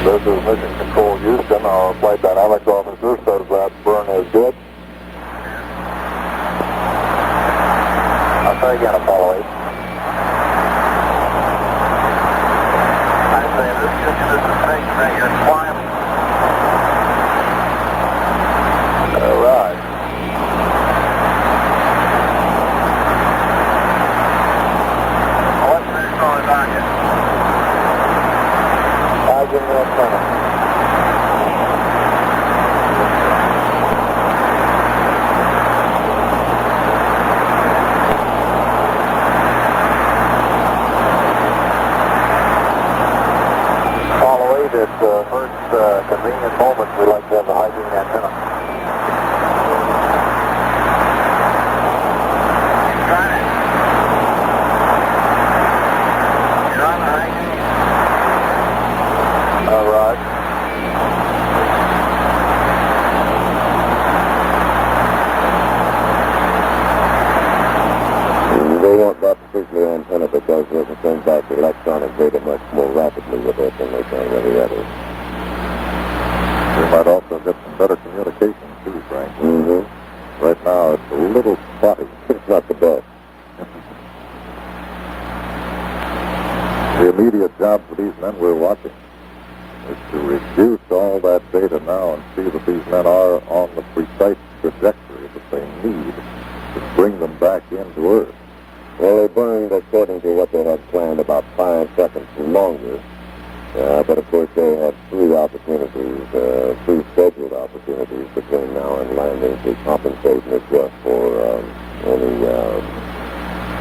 This is Mission Control Houston. Our flight dynamics officer says that burn is good. I'll try again, Apollo 8. I say this is the thing that you're flying. All right. What's this going on here? I'll give you a minute. At first convenient moment, we like to have the hygiene antenna. You got it. You're on the hygiene. All right. They want that particular antenna because they can send back the electronic data much more rapidly with it than they can with the others. We might also get some better communication too, Frank. Mm-hmm. Right now it's a little spotty. It's not the best. The immediate job for these men we're watching is to reduce all that data now and see that these men are on the precise trajectory that they need to bring them back into Earth. Well, they burned according to what they had planned about 5 seconds longer. But of course they had 3 opportunities, 3 scheduled opportunities between now and landing to compensate and adjust for any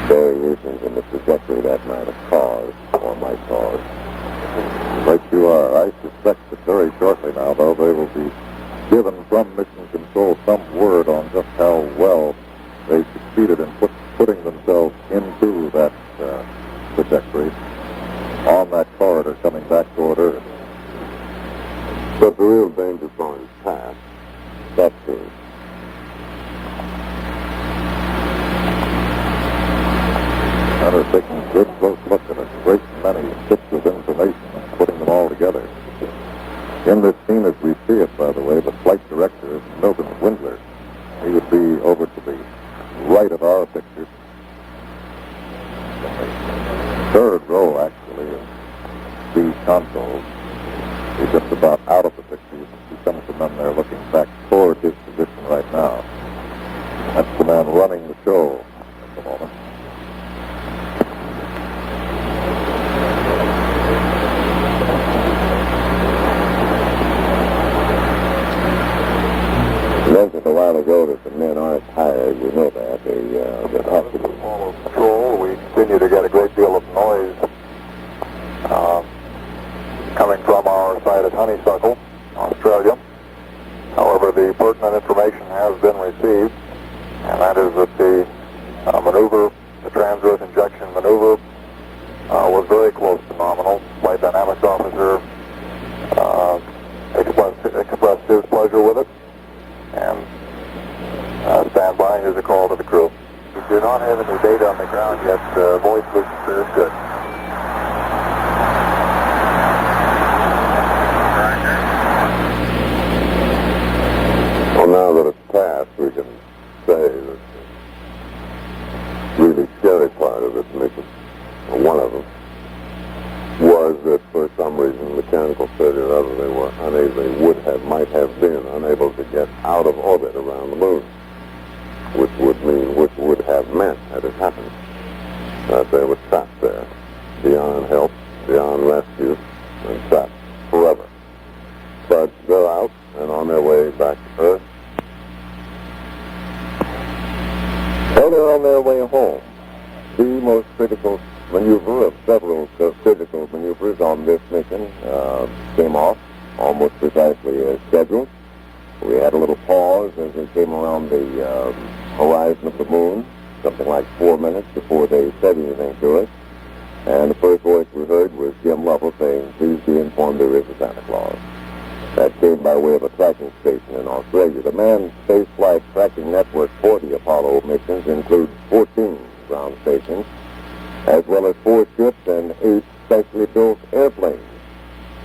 variations in the trajectory that might have caused or might cause. Right you are. I suspect that very shortly now, though, they will be given from Mission Control some word on just how well they succeeded in putting themselves into that trajectory on that corridor coming back toward Earth. But the real danger zone is past. That's true. And are taking a good close look at a great many bits of information and putting them all together. In this scene as we see it, by the way, the flight director is Milton Windler. He would be over to the right of our picture. Third row, actually, of the console. He's just about out of the picture. You can see some of the men there looking back toward his position right now. That's the man running the show at the moment. You mentioned a while ago that the men aren't tired. We know that. They have to be. Control. We continue to get a great deal of noise coming from our site at Honeysuckle, Australia. However, the pertinent information has been received, and that is that the maneuver, the transverse injection maneuver, was very close to nominal. Flight dynamics officer expressed his pleasure with it, and stand by. Here's a call to the crew. We do not have any data on the ground yet. Voice looks good. Well, now that it's passed, we can say that the really scary part of this mission, or one of them, was that for some reason, mechanical failure or other, they were unable, might have been unable to get out of orbit around the moon, which would have meant, had it happened, that they were trapped there, beyond help, beyond rescue, and trapped forever. But they're out and on their way back to Earth. Well, they're on their way home. The most critical maneuver of several critical maneuvers on this mission came off almost precisely as scheduled. We had a little pause as we came around the horizon of the moon, something like 4 minutes before they said anything to us. And the first voice we heard was Jim Lovell saying, "Please be informed there is a Santa Claus." That came by way of a tracking station in Australia. The manned spaceflight tracking network for the Apollo missions includes 14 ground stations, as well as 4 ships and 8 specially built airplanes.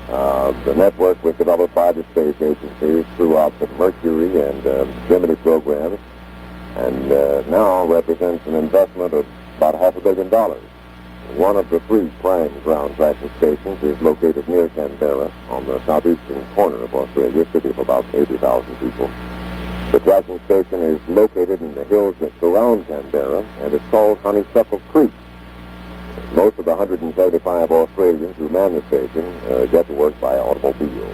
The network was developed by the space agencies throughout the Mercury and Gemini programs, and now represents an investment of about $500 million. One of the three prime ground tracking stations is located near Canberra on the southeastern corner of Australia, a city of about 80,000 people. The tracking station is located in the hills that surround Canberra, and it's called Honeysuckle Creek. Most of the 175 Australians who man the station get to work by automobile.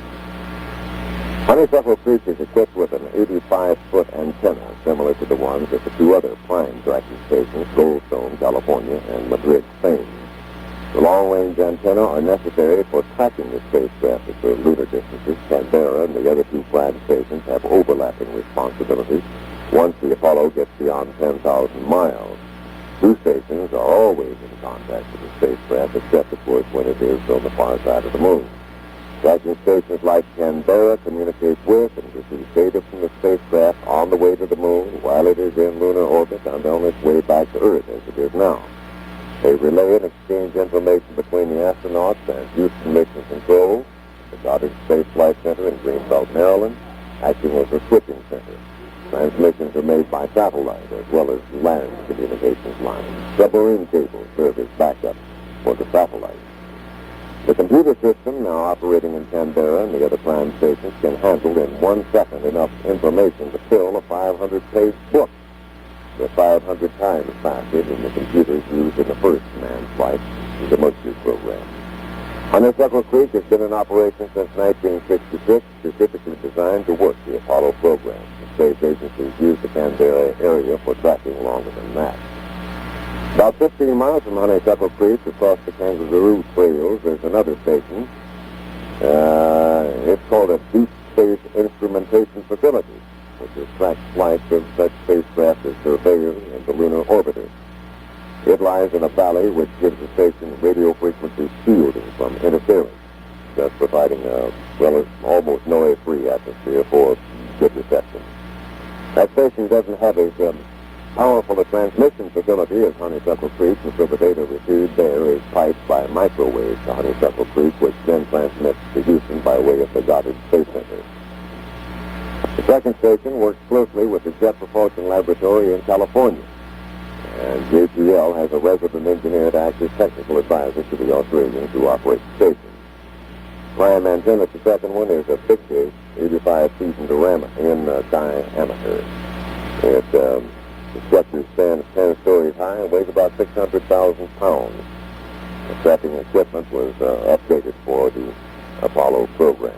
Honeysuckle Creek is equipped with an 85-foot antenna, similar to the ones at the two other prime tracking stations, Goldstone, California, and Madrid, Spain. The long-range antenna are necessary for tracking the spacecraft at the lunar distances. Canberra and the other two prime stations have overlapping responsibilities once the Apollo gets beyond 10,000 miles. Two stations are always in contact with the spacecraft, except, of course, when it is on the far side of the moon. Tracking stations like Canberra communicate with and receive data from the spacecraft on the way to the moon while it is in lunar orbit and on its way back to Earth, as it is now. They relay and exchange information between the astronauts and Houston Mission Control, the Goddard Space Flight Center in Greenbelt, Maryland, acting as a switching center. Transmissions are made by satellite as well as land communications lines. Submarine cables serve as backup for the satellite. The computer system, now operating in Canberra and the other prime stations, can handle in 1 second enough information to fill a 500-page book. They're 500 times faster than the computers used in the first manned flight, the Mercury program. Honeysuckle Creek has been in operation since 1966, specifically designed to work the Apollo program. The space agencies use the Canberra area for tracking longer than that. About 15 miles from Honeysuckle Creek, across the Kangaroo Trails, there's another station. It's called a Deep Space Instrumentation Facility, which tracks flights of such spacecraft as Surveyor and the Lunar Orbiter. It lies in a valley which gives the station radio frequency shielding from interference, thus providing a almost noise-free atmosphere for good reception. That station doesn't have as powerful a transmission facility as Honeysuckle Creek, and so the data received there is piped by microwave to Honeysuckle Creek, which then transmits to Houston by way of the Goddard Space Center. The second station works closely with the Jet Propulsion Laboratory in California, and JPL has a resident engineer to act as technical advisor to the Australians who operate the station. Prime antenna at the second one is a big gauge, 85 feet in diameter. The structure stands 10 stories high and weighs about 600,000 pounds. The tracking equipment was updated for the Apollo program.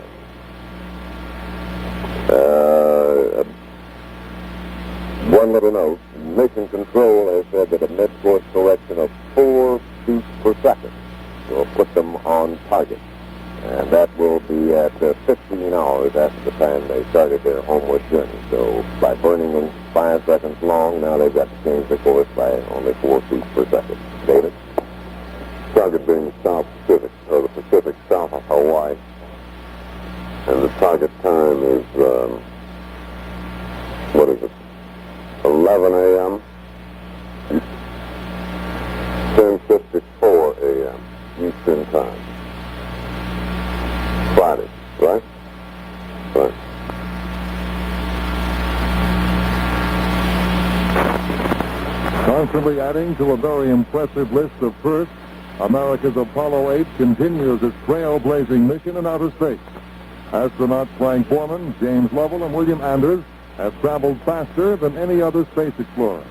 One little note, Mission Control has said that a mid-course correction of 4 feet per second will put them on target. And that will be at 15 hours after the time they started their homeward journey. So by burning them 5 seconds long, now they've got to change the course by only 4 feet per second. David? Target being South Pacific, or the Pacific south of Hawaii. And the target time is, 11 a.m. 10:54 a.m. Eastern Time. Friday, right? Right. Constantly adding to a very impressive list of firsts, America's Apollo 8 continues its trailblazing mission in outer space. Astronauts Frank Borman, James Lovell, and William Anders have traveled faster than any other space explorer.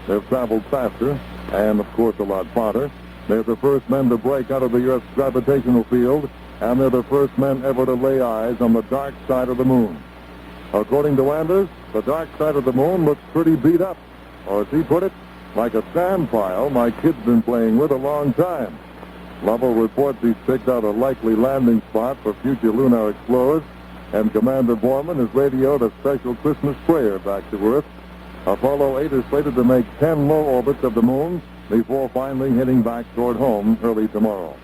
They've traveled faster, and of course a lot farther. They're the first men to break out of the Earth's gravitational field, and they're the first men ever to lay eyes on the dark side of the moon. According to Anders, the dark side of the moon looks pretty beat up, or as he put it, like a sand pile my kid's been playing with a long time. Lovell reports he's picked out a likely landing spot for future lunar explorers, and Commander Borman has radioed a special Christmas prayer back to Earth. Apollo 8 is slated to make 10 low orbits of the moon before finally heading back toward home early tomorrow.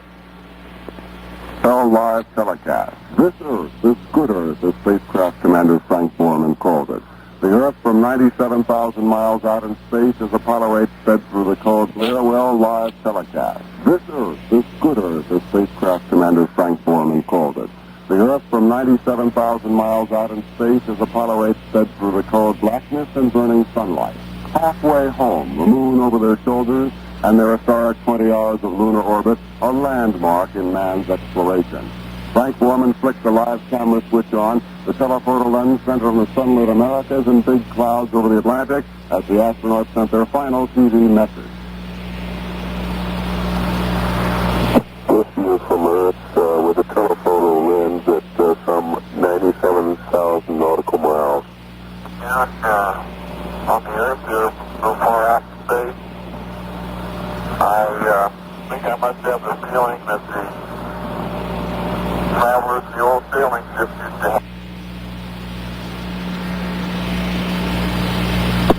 All live telecast. This Earth, this good Earth, as spacecraft Commander Frank Borman called it. The Earth from 97,000 miles out in space as Apollo 8 sped through the cold farewell live telecast. This Earth, this good Earth, as spacecraft Commander Frank Borman called it. The Earth from 97,000 miles out in space as Apollo 8 sped through the cold blackness and burning sunlight. Halfway home, the moon over their shoulders, and their historic 20 hours of lunar orbit, a landmark in man's exploration. Frank Borman flicked the live camera switch on. The telephoto lens centered on the sunlit Americas and big clouds over the Atlantic as the astronauts sent their final TV message. This view from Earth with a telephoto lens at some 97,000 nautical miles. On the Earth, you're so far out in space. I think I must have the feeling that the travelers, the old sailing ships used to have.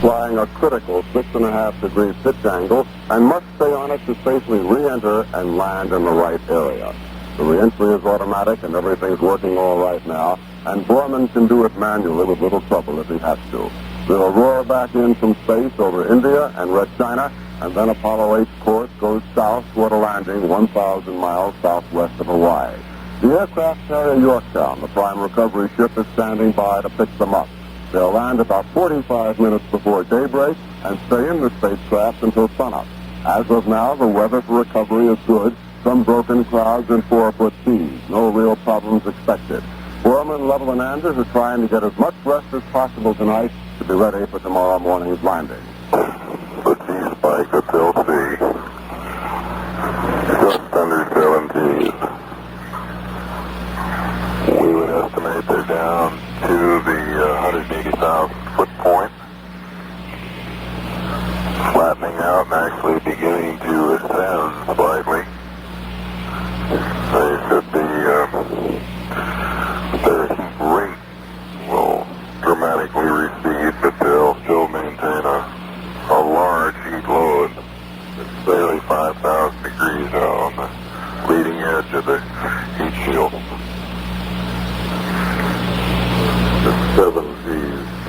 Flying a critical 6.5-degree pitch angle and must stay on it to safely re-enter and land in the right area. The re-entry is automatic and everything's working all right now, and Borman can do it manually with little trouble if he has to. They'll roar back in from space over India and Red China, and then Apollo 8's course goes south toward a landing 1,000 miles southwest of Hawaii. The aircraft carrier Yorktown, the prime recovery ship, is standing by to pick them up. They'll land about 45 minutes before daybreak and stay in the spacecraft until sunup. As of now, the weather for recovery is good. Some broken clouds and 4-foot seas. No real problems expected. Borman, Lovell, and Anders are trying to get as much rest as possible tonight to be ready for tomorrow morning's landing. The G-spike at LC. Just under 7 Gs. We would estimate they're down to the 180,000-foot point. Flattening out and actually beginning to ascend slightly. They should be, their heat rate will dramatically recede, but they'll still maintain a large heat load. It's barely 5,000 degrees out on the leading edge of the heat shield. At 7 Gs,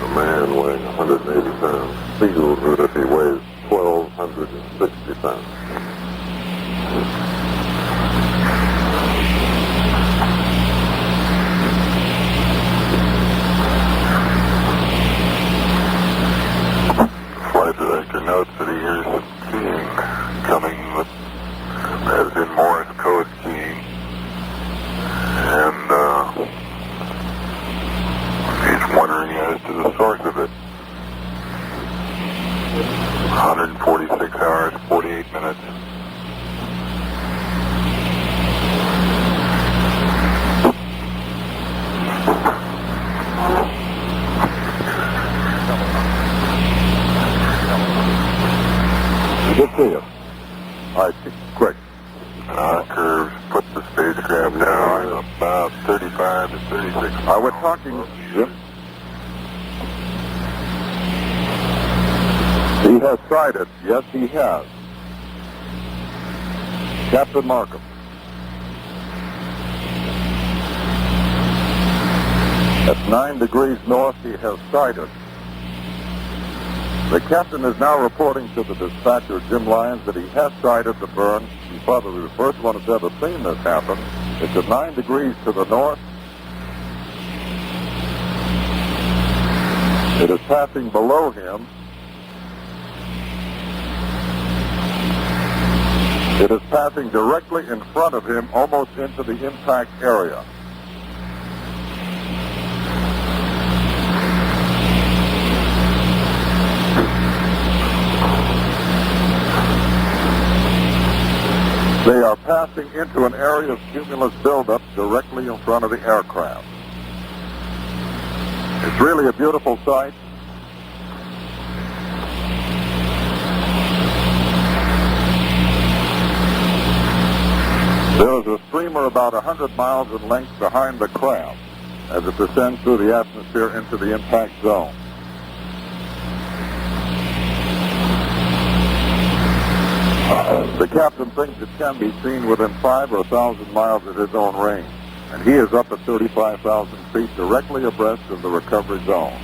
a man weighing 180 pounds feels that if he weighs 1,260 pounds. Flight director notes that he hears some keying coming, as in Morse code keying, and he's wondering as to the source of it. 146 hours, 48 minutes. Good to see you. All right, quick. Curves put the spacecraft down about 35 to 36 miles. We're talking... Yep. He has sighted. Yes, he has. Captain Markham. At 9 degrees north, he has sighted. The captain is now reporting to the dispatcher, Jim Lyons, that he has sighted the burn. He's probably the first one that's ever seen this happen. It's at 9 degrees to the north. It is passing below him. It is passing directly in front of him, almost into the impact area. They are passing into an area of cumulus buildup directly in front of the aircraft. It's really a beautiful sight. There is a streamer about 100 miles in length behind the craft as it descends through the atmosphere into the impact zone. The captain thinks it can be seen within 5 or 1,000 miles of his own range, and he is up at 35,000 feet directly abreast of the recovery zone.